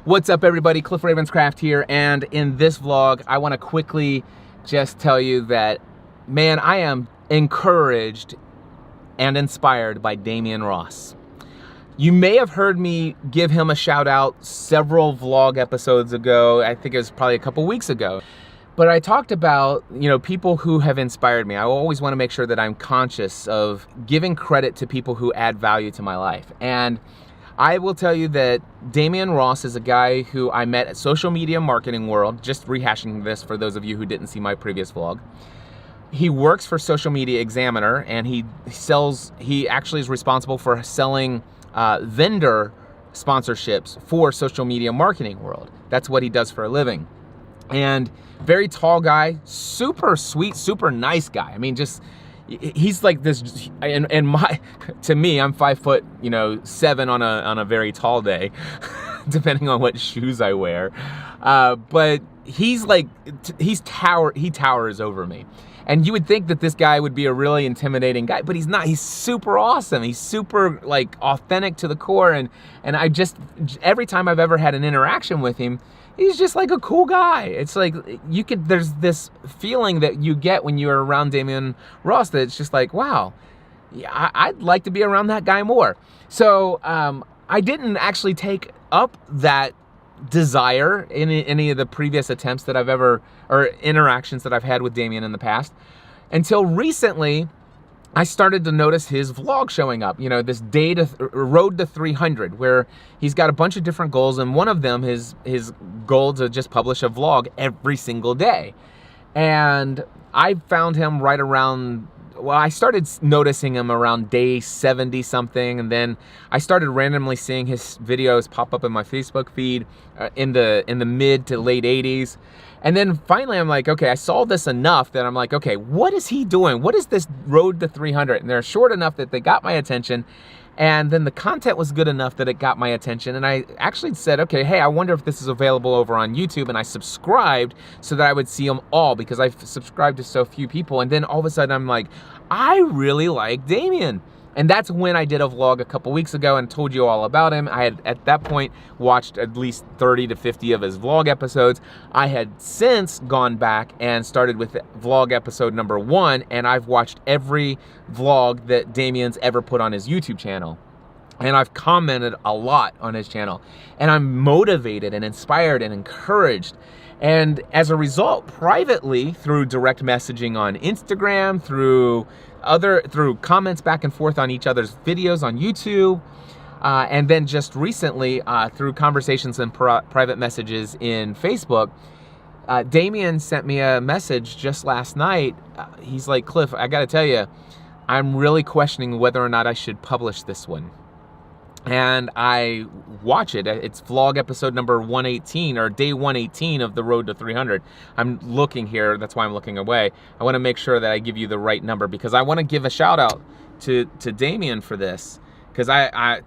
What's up, everybody? Cliff Ravenscraft here, and in this vlog, I want to quickly just tell you that, man, I am encouraged and inspired by Demian Ross. You may have heard me give him a shout out several vlog episodes ago. I think it was probably a couple weeks ago. But I talked about, people who have inspired me. I always want to make sure that I'm conscious of giving credit to people who add value to my life. And I will tell you that Demian Ross is a guy who I met at Social Media Marketing World, just rehashing this for those of you who didn't see my previous vlog. He works for Social Media Examiner, and he actually is responsible for selling vendor sponsorships for Social Media Marketing World. That's what he does for a living. And very tall guy, super sweet, super nice guy. I mean, he's like this, and to me, I'm 5'7" on a very tall day, depending on what shoes I wear. But he towers over me. And you would think that this guy would be a really intimidating guy, but he's not. He's super awesome. He's super authentic to the core. And every time I've ever had an interaction with him, he's just like a cool guy. It's like there's this feeling that you get when you're around Demian Ross that it's just like, wow, yeah, I'd like to be around that guy more. So I didn't actually take up that desire in any of the previous attempts that or interactions that I've had with Demian in the past, until recently I started to notice his vlog showing up, this road to 300, where he's got a bunch of different goals, and one of them is his goal to just publish a vlog every single day. And I found him right around, I started noticing him around day 70 something, and then I started randomly seeing his videos pop up in my Facebook feed in the mid to late 80s. And then finally I'm like, okay, I saw this enough that I'm like, okay, what is he doing? What is this road to 300? And they're short enough that they got my attention. And then the content was good enough that it got my attention. And I actually said, okay, hey, I wonder if this is available over on YouTube. And I subscribed so that I would see them all, because I've subscribed to so few people. And then all of a sudden I'm like, I really like Demian. And that's when I did a vlog a couple weeks ago and told you all about him. I had, at that point, watched at least 30 to 50 of his vlog episodes. I had since gone back and started with vlog episode number 1, and I've watched every vlog that Demian's ever put on his YouTube channel. And I've commented a lot on his channel. And I'm motivated and inspired and encouraged. And as a result, privately, through direct messaging on Instagram, through comments back and forth on each other's videos on YouTube, and then just recently through conversations and private messages in Facebook, Demian sent me a message just last night. He's like, Cliff, I gotta tell you, I'm really questioning whether or not I should publish this one. And I watch it. It's vlog episode number 118, or day 118 of the road to 300. I'm looking here, that's why I'm looking away. I want to make sure that I give you the right number, because I want to give a shout out to Demian for this. Because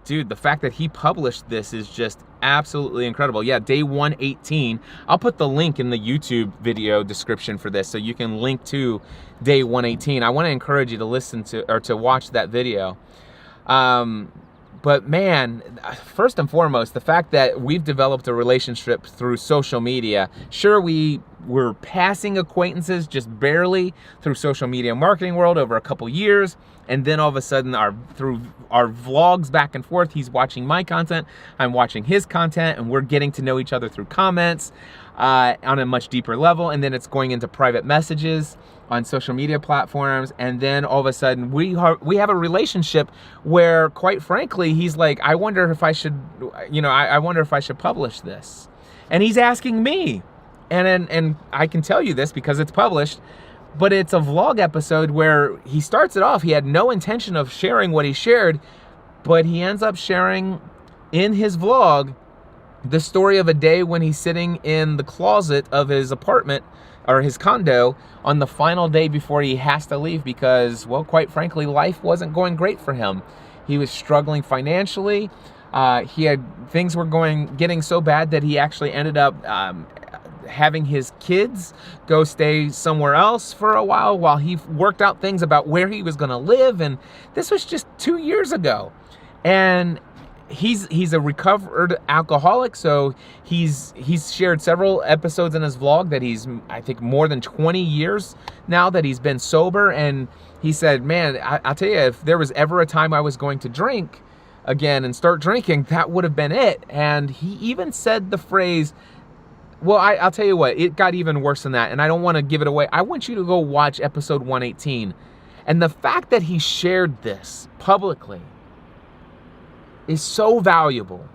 dude, the fact that he published this is just absolutely incredible. Yeah, day 118. I'll put the link in the YouTube video description for this, so you can link to day 118. I want to encourage you to listen to, or to watch that video. But man, first and foremost, the fact that we've developed a relationship through social media. Sure, we were passing acquaintances just barely through Social Media Marketing World over a couple years. And then all of a sudden, through our vlogs back and forth, he's watching my content, I'm watching his content, and we're getting to know each other through comments on a much deeper level. And then it's going into private messages on social media platforms, and then all of a sudden we have a relationship where, quite frankly, he's like, I wonder if I should, I wonder if I should publish this, and he's asking me, and I can tell you this because it's published, but it's a vlog episode where he starts it off. He had no intention of sharing what he shared, but he ends up sharing in his vlog the story of a day when he's sitting in the closet of his apartment or his condo on the final day before he has to leave, because, well, quite frankly, life wasn't going great for him. He was struggling financially. Things were getting so bad that he actually ended up having his kids go stay somewhere else for a while he worked out things about where he was going to live. And this was just 2 years ago. And he's a recovered alcoholic, so he's shared several episodes in his vlog that he's, I think, more than 20 years now that he's been sober. And he said, man, I'll tell you, if there was ever a time I was going to drink again and start drinking, that would have been it. And he even said the phrase, well, I'll tell you what, it got even worse than that, and I don't want to give it away. I want you to go watch episode 118. And the fact that he shared this publicly is so valuable.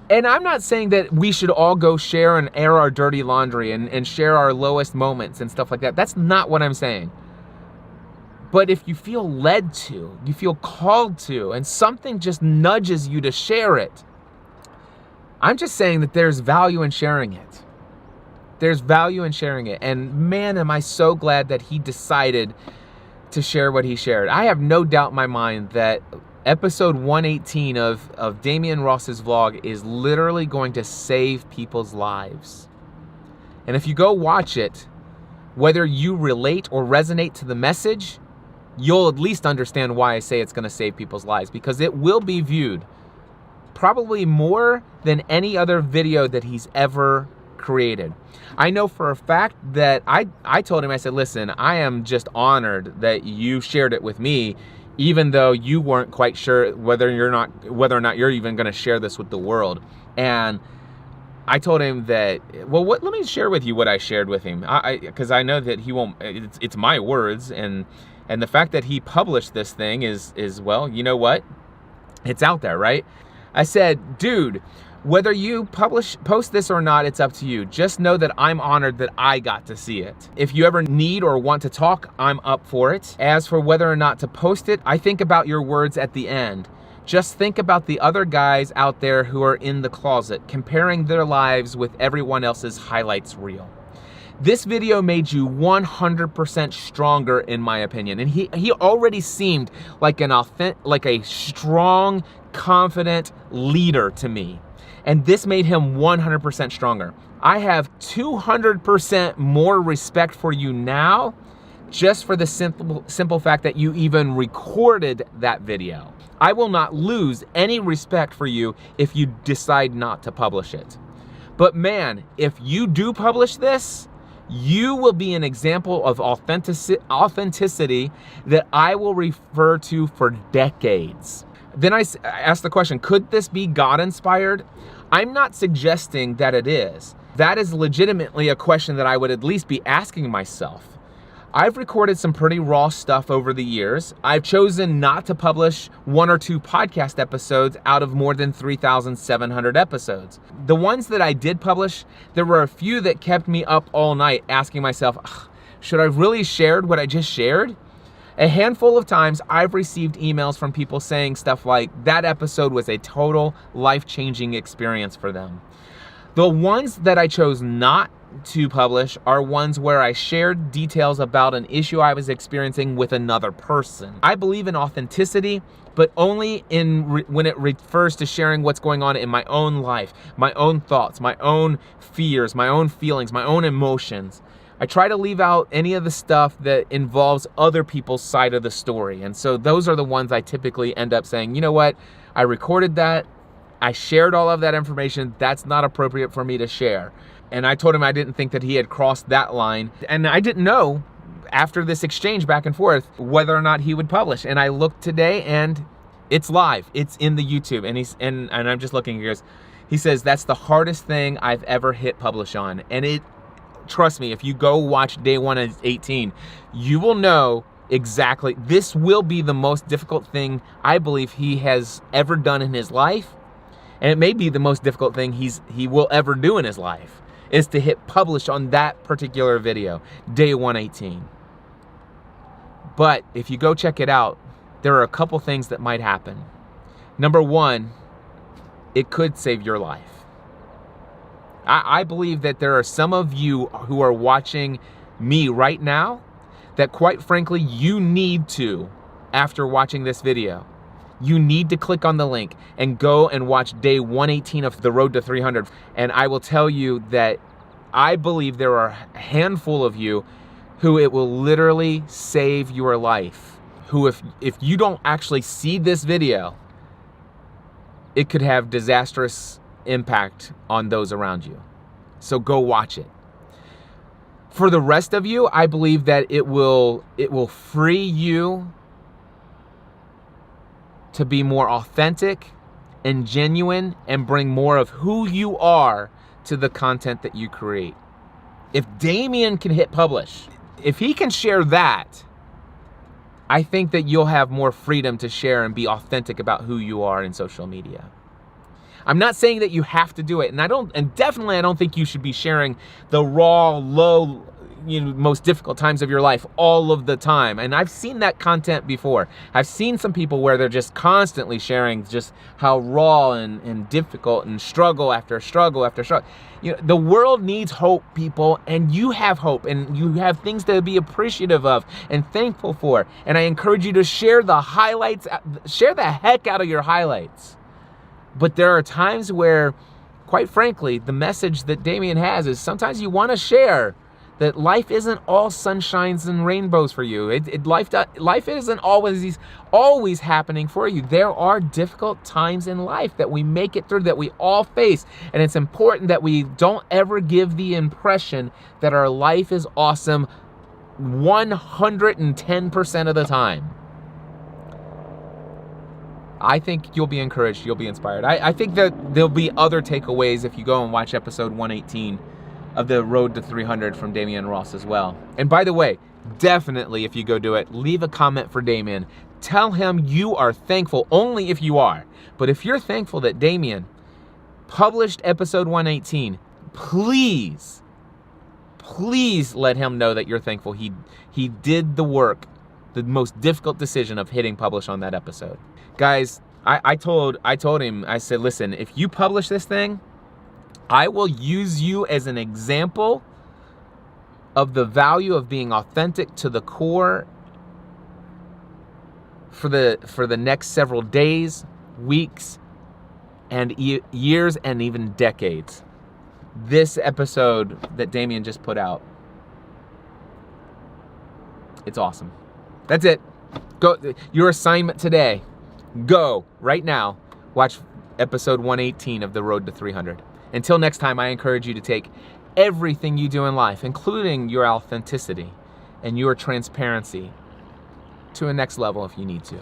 And I'm not saying that we should all go share and air our dirty laundry and share our lowest moments and stuff like that. That's not what I'm saying. But if you feel led to, you feel called to, and something just nudges you to share it, I'm just saying that there's value in sharing it. There's value in sharing it. And man, am I so glad that he decided to share what he shared. I have no doubt in my mind that episode 118 of Demian Ross's vlog is literally going to save people's lives. And if you go watch it, whether you relate or resonate to the message, you'll at least understand why I say it's going to save people's lives, because it will be viewed probably more than any other video that he's ever created. I know for a fact that I told him, I said, listen, I am just honored that you shared it with me, even though you weren't quite sure whether or not you're even going to share this with the world. And I told him that, well, let me share with you what I shared with him, because I know that he won't. It's my words, and the fact that he published this thing is well, you know what? It's out there, right? I said, dude, whether you post this or not, it's up to you. Just know that I'm honored that I got to see it. If you ever need or want to talk, I'm up for it. As for whether or not to post it, I think about your words at the end. Just think about the other guys out there who are in the closet, comparing their lives with everyone else's highlights reel. This video made you 100% stronger, in my opinion. And he already seemed like a strong, confident leader to me. And this made him 100% stronger. I have 200% more respect for you now, just for the simple fact that you even recorded that video. I will not lose any respect for you if you decide not to publish it. But man, if you do publish this, you will be an example of authenticity that I will refer to for decades. Then I asked the question, could this be God-inspired? I'm not suggesting that it is. That is legitimately a question that I would at least be asking myself. I've recorded some pretty raw stuff over the years. I've chosen not to publish 1 or 2 podcast episodes out of more than 3,700 episodes. The ones that I did publish, there were a few that kept me up all night asking myself, should I have really shared what I just shared? A handful of times I've received emails from people saying stuff like, that episode was a total life-changing experience for them. The ones that I chose not to publish are ones where I shared details about an issue I was experiencing with another person. I believe in authenticity, but only when it refers to sharing what's going on in my own life, my own thoughts, my own fears, my own feelings, my own emotions. I try to leave out any of the stuff that involves other people's side of the story. And so those are the ones I typically end up saying, you know what, I recorded that, I shared all of that information, that's not appropriate for me to share. And I told him I didn't think that he had crossed that line. And I didn't know, after this exchange back and forth, whether or not he would publish. And I looked today and it's live, it's in the YouTube. And I'm just looking here, he says, that's the hardest thing I've ever hit publish on. And trust me, if you go watch day 118, you will know exactly, this will be the most difficult thing I believe he has ever done in his life. And it may be the most difficult thing he will ever do in his life, is to hit publish on that particular video, day 118. But if you go check it out, there are a couple things that might happen. Number one, it could save your life. I believe that there are some of you who are watching me right now that, quite frankly, you need to, after watching this video, you need to click on the link and go and watch day 118 of The Road to 300. And I will tell you that I believe there are a handful of you who it will literally save your life. Who, if you don't actually see this video, it could have disastrous impact on those around you. So go watch it. For the rest of you, I believe that it will free you to be more authentic and genuine and bring more of who you are to the content that you create. If Demian can hit publish, if he can share that, I think that you'll have more freedom to share and be authentic about who you are in social media. I'm not saying that you have to do it, and definitely I don't think you should be sharing the raw, low, most difficult times of your life all of the time. And I've seen that content before. I've seen some people where they're just constantly sharing just how raw and difficult and struggle after struggle after struggle. The world needs hope, people, and you have hope, and you have things to be appreciative of and thankful for. And I encourage you to share the highlights, share the heck out of your highlights. But there are times where, quite frankly, the message that Demian has is sometimes you want to share that life isn't all sunshines and rainbows for you. Life isn't always happening for you. There are difficult times in life that we make it through, that we all face. And it's important that we don't ever give the impression that our life is awesome 110% of the time. I think you'll be encouraged, you'll be inspired. I think that there'll be other takeaways if you go and watch episode 118 of the Road to 300 from Demian Ross as well. And by the way, definitely if you go do it, leave a comment for Demian. Tell him you are thankful, only if you are. But if you're thankful that Demian published episode 118, please let him know that you're thankful he did the work, the most difficult decision of hitting publish on that episode. Guys, I told him, I said, listen, if you publish this thing, I will use you as an example of the value of being authentic to the core for the next several days, weeks, and years, and even decades. This episode that Demian just put out, it's awesome. That's it. Go. Your assignment today. Go right now. Watch episode 118 of The Road to 300. Until next time, I encourage you to take everything you do in life, including your authenticity and your transparency, to a next level if you need to.